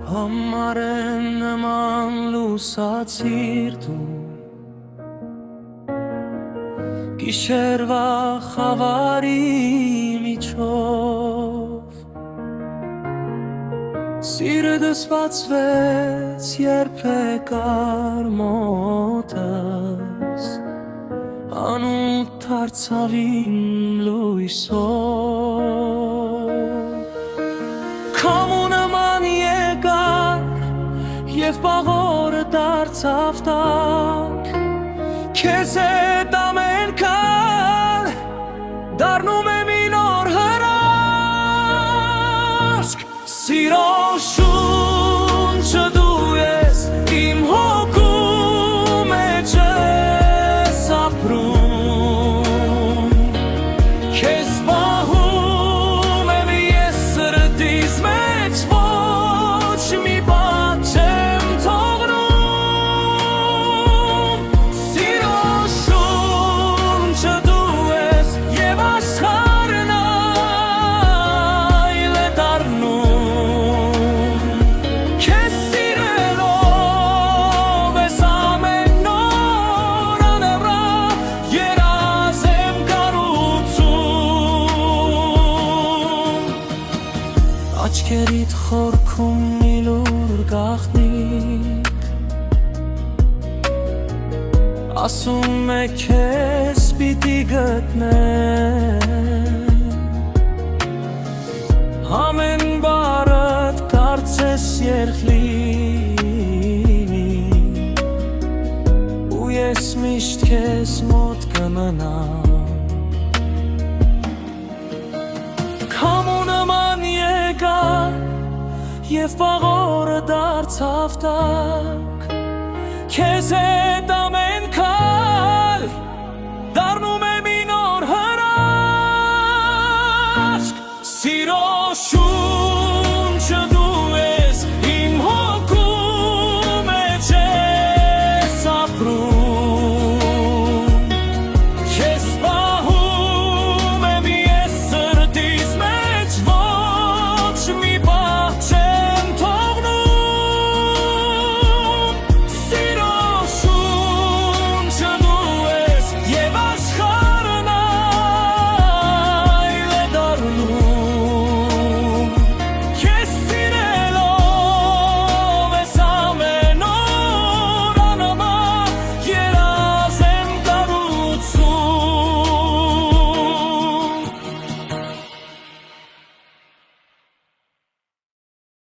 Համարեն նման լուսացիր դու Գիշերվա խավարի միջով Սիրտս բացվեց երբեք արմոտս Անուտ դարձավ իմ լույսով Քամու նման եկար և պաղորը դարձավ տաք Քեզ հետ ամեն կար դառնում է մի նոր հրաշք Սիրո շունչը դու ես իմ հոգու մեջ ես ապրում Քեզ պահում եմ ես սրտիս մեջ ոչ մի բան չեմ թողնում Սիրո շունչը դու ես և աշխարհն այլ է դառնում Քեզ սիրելով ես ամեն օր անևրա երազ եմ կառուցում Աչքերիդ խորքում մի լուր գաղտնիք Ասում է քեզ պիտի գտնեմ Ամեն բառդ կարծես երխլի Ու ես միշտ քեզ մոտ կմնամ Քամու նման եկար և պաղորը դարձավ տաք Քեզ հետ ամեն